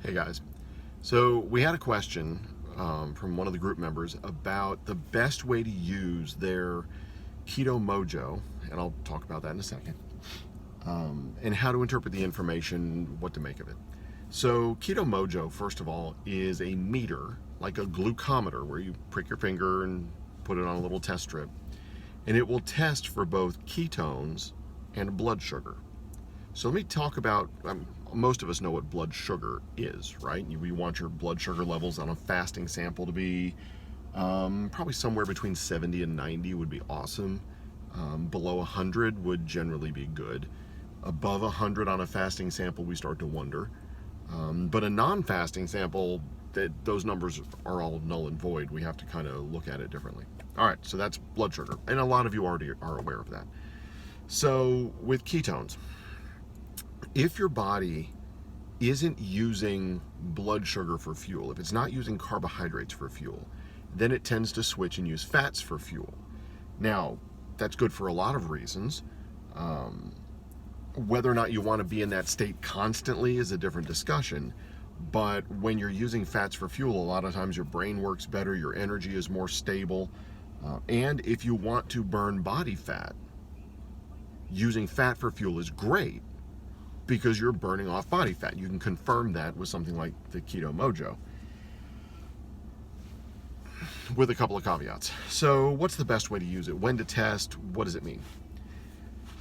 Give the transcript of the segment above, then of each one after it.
Hey guys, so we had a question from one of the group members about the best way to use their KetoMojo, and I'll talk about that in a second, and how to interpret the information, what to make of it. So KetoMojo, first of all, is a meter, like a glucometer, where you prick your finger and put it on a little test strip, and it will test for both ketones and blood sugar. So let me talk about, most of us know what blood sugar is, right? We want your blood sugar levels on a fasting sample to be probably somewhere between 70 and 90 would be awesome. Below 100 would generally be good. Above 100 on a fasting sample, we start to wonder. But a non-fasting sample, those numbers are all null and void. We have to kind of look at it differently. All right, so that's blood sugar. And a lot of you already are aware of that. So with ketones, if your body isn't using blood sugar for fuel, if it's not using carbohydrates for fuel, then it tends to switch and use fats for fuel. Now, that's good for a lot of reasons. Whether or not you want to be in that state constantly is a different discussion. But when you're using fats for fuel, a lot of times your brain works better, your energy is more stable. And if you want to burn body fat, using fat for fuel is great, because you're burning off body fat. You can confirm that with something like the KetoMojo, with a couple of caveats. So what's the best way to use it? When to test? What does it mean?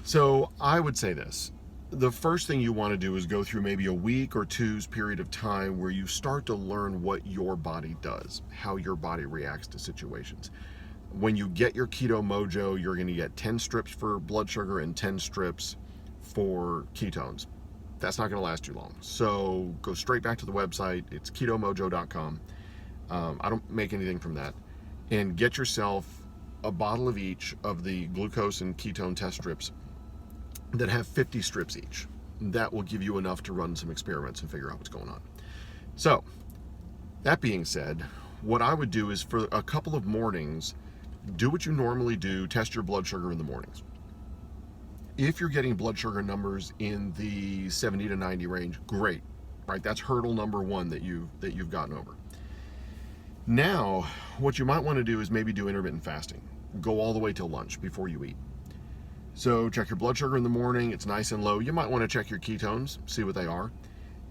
So I would say this. The first thing you want to do is go through maybe a week or two's period of time where you start to learn what your body does, how your body reacts to situations. When you get your KetoMojo, you're going to get 10 strips for blood sugar and 10 strips for ketones. That's not going to last too long. So go straight back to the website. It's ketomojo.com. I don't make anything from that. And get yourself a bottle of each of the glucose and ketone test strips that have 50 strips each. That will give you enough to run some experiments and figure out what's going on. So that being said, what I would do is for a couple of mornings, do what you normally do, test your blood sugar in the mornings. If you're getting blood sugar numbers in the 70 to 90 range, great, right? That's hurdle number one that you've gotten over. Now, what you might want to do is maybe do intermittent fasting. Go all the way till lunch before you eat. So check your blood sugar in the morning. It's nice and low. You might want to check your ketones, see what they are.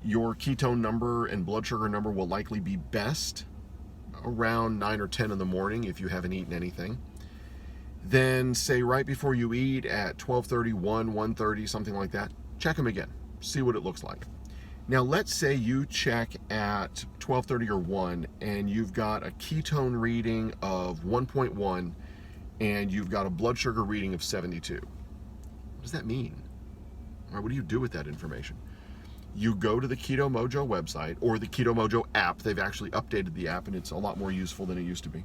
Your ketone number and blood sugar number will likely be best around 9 or 10 in the morning if you haven't eaten anything. Then say right before you eat at 12:30, 1:30, something like that, check them again, see what it looks like. Now let's say you check at 12:30 or 1 and you've got a ketone reading of 1.1 and you've got a blood sugar reading of 72. What does that mean? All right, what do you do with that information? You go to the KetoMojo website or the KetoMojo app. They've actually updated the app and it's a lot more useful than it used to be.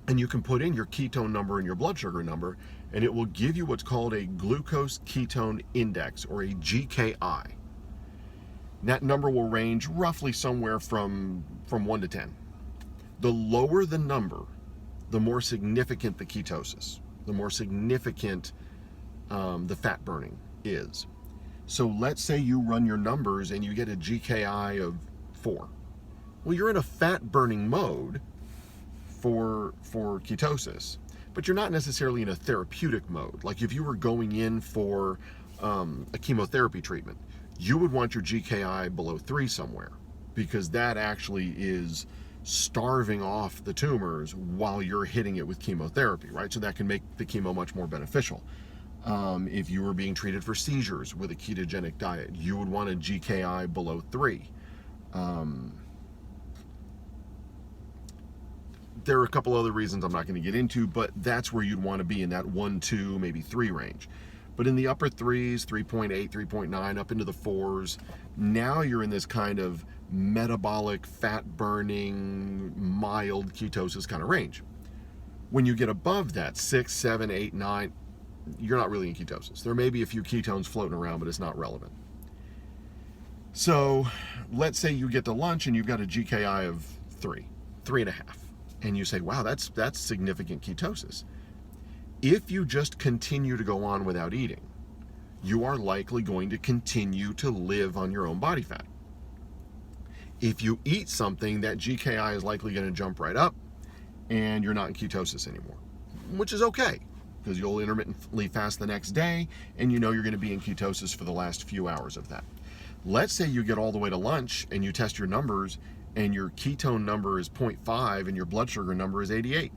And you can put in your ketone number and your blood sugar number, and it will give you what's called a glucose ketone index, or a GKI. That number will range roughly somewhere from 1 to 10. The lower the number, the more significant the ketosis, the more significant the fat burning is. So let's say you run your numbers and you get a GKI of 4. Well, you're in a fat burning mode for ketosis, but you're not necessarily in a therapeutic mode. Like if you were going in for a chemotherapy treatment, you would want your GKI below 3 somewhere, because that actually is starving off the tumors while you're hitting it with chemotherapy, right? So that can make the chemo much more beneficial. If you were being treated for seizures with a ketogenic diet, you would want a GKI below 3. There are a couple other reasons I'm not going to get into, but that's where you'd want to be, in that 1, 2, maybe 3 range. But in the upper 3s, 3.8, 3.9, up into the 4s, now you're in this kind of metabolic, fat-burning, mild ketosis kind of range. When you get above that, 6, 7, 8, 9, you're not really in ketosis. There may be a few ketones floating around, but it's not relevant. So let's say you get to lunch and you've got a GKI of 3, 3.5. And you say, wow, that's significant ketosis. If you just continue to go on without eating, you are likely going to continue to live on your own body fat. If you eat something, that GKI is likely going to jump right up and you're not in ketosis anymore, which is okay because you'll intermittently fast the next day and you know you're going to be in ketosis for the last few hours of that. Let's say you get all the way to lunch and you test your numbers and your ketone number is 0.5 and your blood sugar number is 88.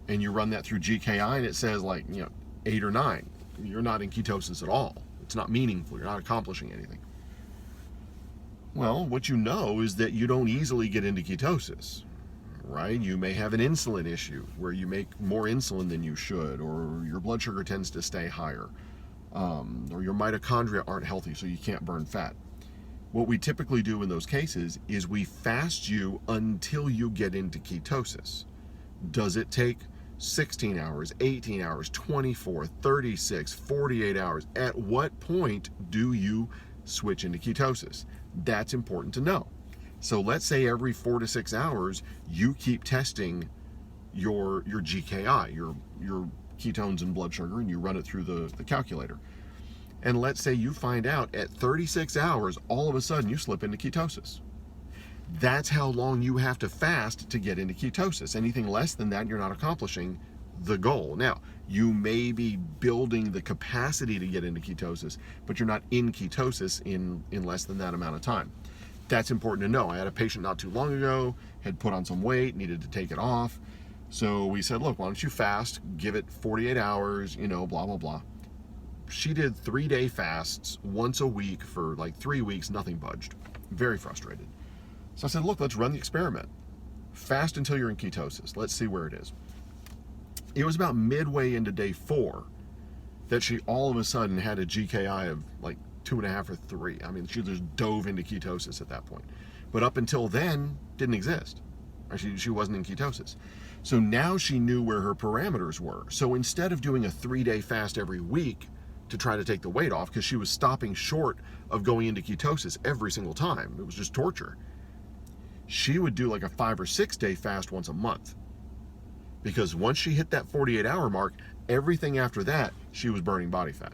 And you run that through GKI and it says 8 or 9. You're not in ketosis at all. It's not meaningful. You're not accomplishing anything. Well, what you know is that you don't easily get into ketosis, right? You may have an insulin issue where you make more insulin than you should, or your blood sugar tends to stay higher, or your mitochondria aren't healthy, so you can't burn fat. What we typically do in those cases is we fast you until you get into ketosis. Does it take 16 hours, 18 hours, 24, 36, 48 hours? At what point do you switch into ketosis? That's important to know. So let's say every 4 to 6 hours, you keep testing your GKI, your ketones and blood sugar, and you run it through the calculator. And let's say you find out at 36 hours, all of a sudden you slip into ketosis. That's how long you have to fast to get into ketosis. Anything less than that, you're not accomplishing the goal. Now, you may be building the capacity to get into ketosis, but you're not in ketosis in less than that amount of time. That's important to know. I had a patient not too long ago, had put on some weight, needed to take it off. So we said, look, why don't you fast, give it 48 hours, blah, blah, blah. She did 3-day fasts once a week for like 3 weeks, nothing budged. Very frustrated. So I said, look, let's run the experiment. Fast until you're in ketosis. Let's see where it is. It was about midway into day 4 that she all of a sudden had a GKI of like 2.5 or 3. I mean, she just dove into ketosis at that point. But up until then, didn't exist. She wasn't in ketosis. So now she knew where her parameters were. So instead of doing a 3-day fast every week to try to take the weight off, because she was stopping short of going into ketosis every single time, it was just torture, she would do like a 5 or 6 day fast once a month. Because once she hit that 48-hour mark, everything after that, she was burning body fat.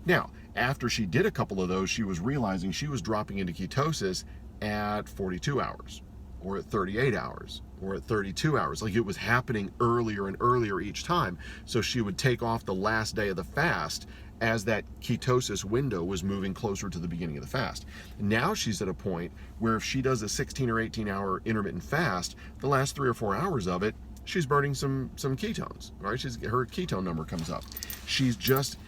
Now, after she did a couple of those, she was realizing she was dropping into ketosis at 42 hours, or at 38 hours, or at 32 hours. Like, it was happening earlier and earlier each time. So she would take off the last day of the fast as that ketosis window was moving closer to the beginning of the fast. Now she's at a point where if she does a 16 or 18 hour intermittent fast, the last 3 or 4 hours of it, she's burning some ketones, right? Her ketone number comes up. She's just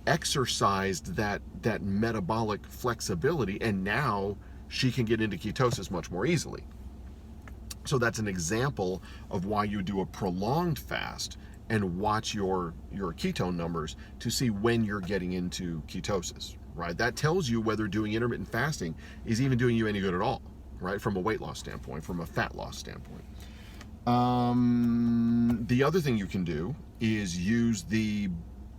exercised that metabolic flexibility, and now she can get into ketosis much more easily. So that's an example of why you do a prolonged fast and watch your ketone numbers to see when you're getting into ketosis, right? That tells you whether doing intermittent fasting is even doing you any good at all, right? From a weight loss standpoint, from a fat loss standpoint. The other thing you can do is use the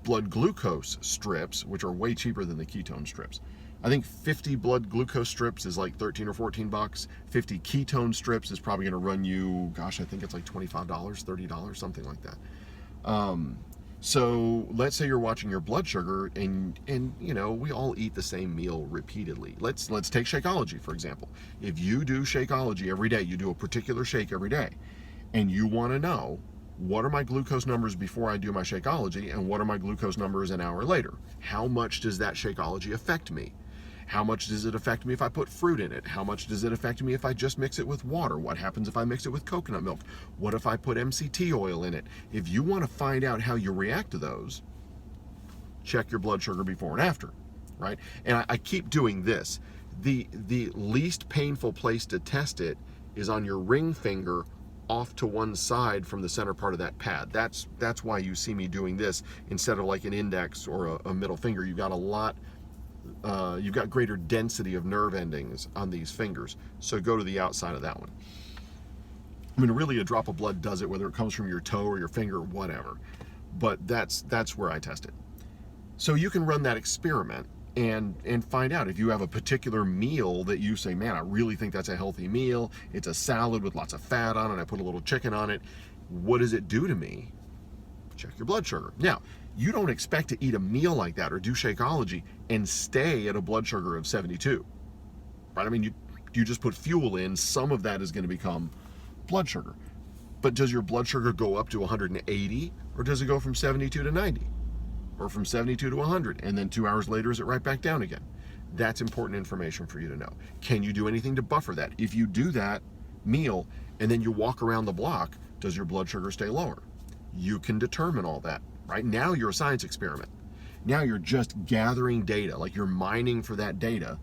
blood glucose strips, which are way cheaper than the ketone strips. I think 50 blood glucose strips is like 13 or 14 bucks. 50 ketone strips is probably going to run you, gosh, I think it's like $25, $30, something like that. So let's say you're watching your blood sugar and we all eat the same meal repeatedly. Let's take Shakeology, for example. If you do Shakeology every day, you do a particular shake every day, and you want to know, what are my glucose numbers before I do my Shakeology, and what are my glucose numbers an hour later? How much does that Shakeology affect me? How much does it affect me if I put fruit in it? How much does it affect me if I just mix it with water? What happens if I mix it with coconut milk? What if I put MCT oil in it? If you want to find out how you react to those, check your blood sugar before and after, right? And I keep doing this. The least painful place to test it is on your ring finger off to one side from the center part of that pad. That's why you see me doing this instead of like an index or a middle finger. You've got greater density of nerve endings on these fingers, so go to the outside of that one. I mean, really, a drop of blood does it, whether it comes from your toe or your finger, whatever. But that's where I test it. So you can run that experiment and find out if you have a particular meal that you say, man, I really think that's a healthy meal. It's a salad with lots of fat on it. I put a little chicken on it. What does it do to me? Check your blood sugar. Now, you don't expect to eat a meal like that or do Shakeology and stay at a blood sugar of 72, right? I mean, You just put fuel in, some of that is going to become blood sugar. But does your blood sugar go up to 180, or does it go from 72 to 90? Or from 72 to 100, and then 2 hours later is it right back down again? That's important information for you to know. Can you do anything to buffer that? If you do that meal and then you walk around the block, does your blood sugar stay lower? You can determine all that. Right now you're a science experiment. Now you're just gathering data, like you're mining for that data,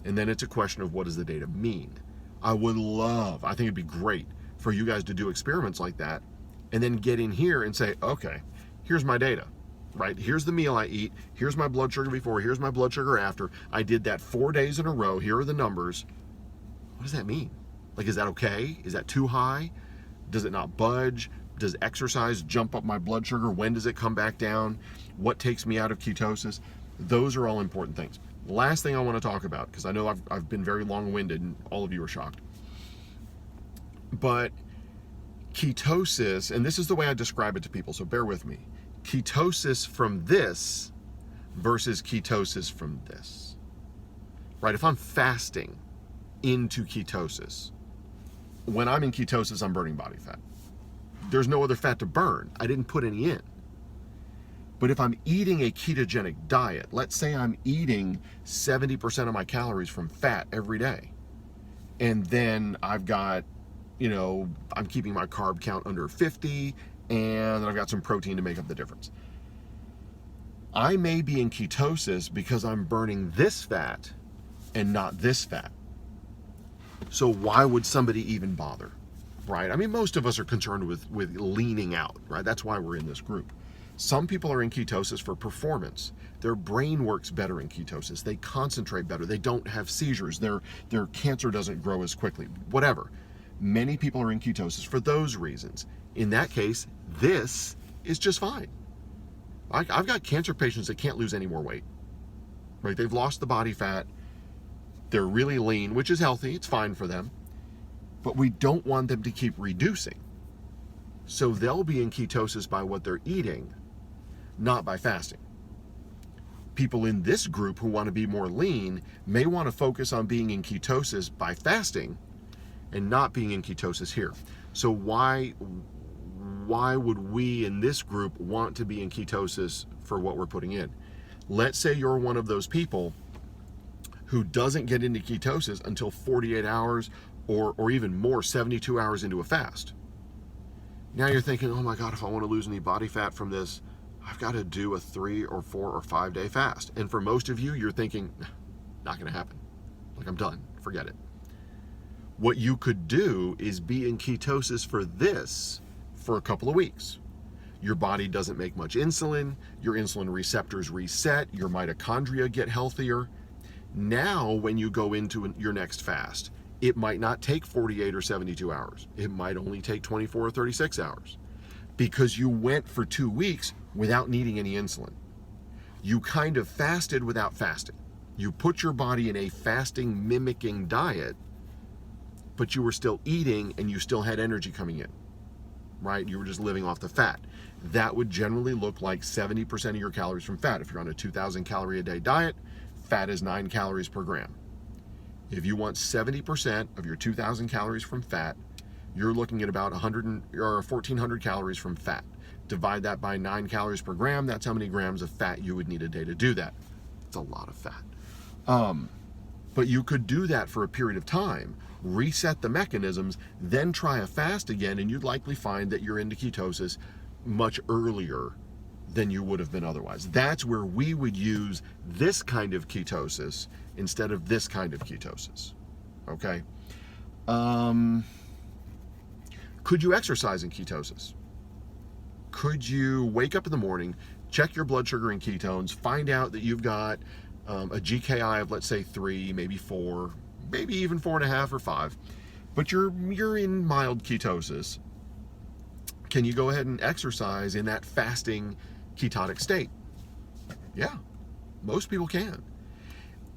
and then it's a question of what does the data mean? I think it'd be great for you guys to do experiments like that and then get in here and say, okay, here's my data. Right? Here's the meal I eat. Here's my blood sugar before. Here's my blood sugar after. I did that 4 days in a row. Here are the numbers. What does that mean? Like, is that okay? Is that too high? Does it not budge? Does exercise jump up my blood sugar? When does it come back down? What takes me out of ketosis? Those are all important things. Last thing I want to talk about, because I know I've been very long-winded and all of you are shocked. But ketosis, and this is the way I describe it to people, so bear with me. Ketosis from this versus ketosis from this, right? If I'm fasting into ketosis, when I'm in ketosis, I'm burning body fat. There's no other fat to burn. I didn't put any in. But if I'm eating a ketogenic diet, let's say I'm eating 70% of my calories from fat every day, and then I've got, I'm keeping my carb count under 50, and I've got some protein to make up the difference. I may be in ketosis because I'm burning this fat and not this fat. So why would somebody even bother, right? I mean, most of us are concerned with leaning out, right? That's why we're in this group. Some people are in ketosis for performance. Their brain works better in ketosis. They concentrate better. They don't have seizures. Their cancer doesn't grow as quickly, whatever. Many people are in ketosis for those reasons. In that case, this is just fine. I've got cancer patients that can't lose any more weight, right? They've lost the body fat. They're really lean, which is healthy. It's fine for them. But we don't want them to keep reducing. So they'll be in ketosis by what they're eating, not by fasting. People in this group who want to be more lean may want to focus on being in ketosis by fasting and not being in ketosis here. So why would we in this group want to be in ketosis for what we're putting in? Let's say you're one of those people who doesn't get into ketosis until 48 hours or even more, 72 hours into a fast. Now you're thinking, oh my God, if I want to lose any body fat from this, I've got to do a 3 or 4 or 5 day fast. And for most of you, you're thinking, not going to happen. Like, I'm done, forget it. What you could do is be in ketosis for this for a couple of weeks. Your body doesn't make much insulin, your insulin receptors reset, your mitochondria get healthier. Now, when you go into your next fast, it might not take 48 or 72 hours. It might only take 24 or 36 hours because you went for 2 weeks without needing any insulin. You kind of fasted without fasting. You put your body in a fasting mimicking diet, but you were still eating and you still had energy coming in, right? You were just living off the fat. That would generally look like 70% of your calories from fat. If you're on a 2,000 calorie a day diet, fat is 9 calories per gram. If you want 70% of your 2,000 calories from fat, you're looking at about 1,400 calories from fat. Divide that by 9 calories per gram, that's how many grams of fat you would need a day to do that. It's a lot of fat. But you could do that for a period of time, reset the mechanisms, then try a fast again, and you'd likely find that you're into ketosis much earlier than you would have been otherwise. That's where we would use this kind of ketosis instead of this kind of ketosis, okay? Could you exercise in ketosis? Could you wake up in the morning, check your blood sugar and ketones, find out that you've got a GKI of, let's say, 3, maybe 4, maybe even 4.5 or 5, but you're in mild ketosis. Can you go ahead and exercise in that fasting ketotic state? Yeah, most people can.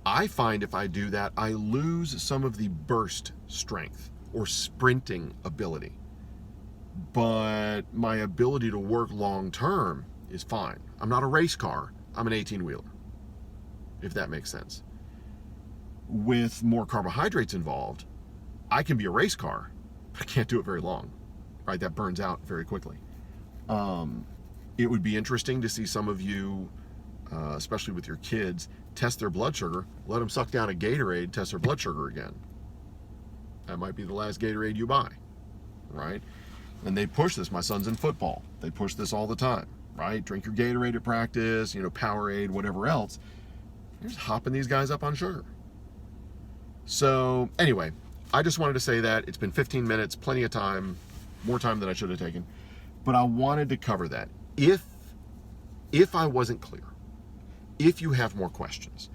I find if I do that, I lose some of the burst strength or sprinting ability. But my ability to work long term is fine. I'm not a race car, I'm an 18-wheeler, if that makes sense. with more carbohydrates involved, I can be a race car, but I can't do it very long, right? That burns out very quickly. It would be interesting to see some of you, especially with your kids, test their blood sugar, let them suck down a Gatorade, test their blood sugar again. That might be the last Gatorade you buy, right? And they push this. My son's in football. They push this all the time, right? Drink your Gatorade at practice, Powerade, whatever else. You're just hopping these guys up on sugar. So anyway, I just wanted to say that. It's been 15 minutes, plenty of time, more time than I should have taken. But I wanted to cover that. If I wasn't clear, if you have more questions,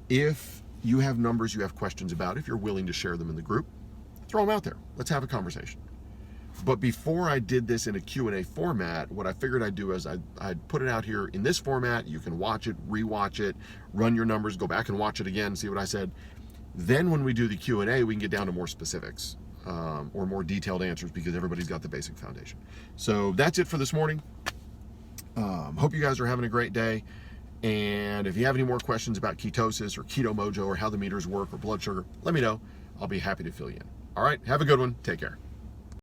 if you have numbers you have questions about, if you're willing to share them in the group, throw them out there. Let's have a conversation. But before I did this in a Q&A format, what I figured I'd do is I'd put it out here in this format. You can watch it, rewatch it, run your numbers, go back and watch it again, see what I said. Then when we do the Q&A, we can get down to more specifics or more detailed answers because everybody's got the basic foundation. So that's it for this morning. Hope you guys are having a great day. And if you have any more questions about ketosis or KetoMojo or how the meters work or blood sugar, let me know. I'll be happy to fill you in. All right, have a good one. Take care.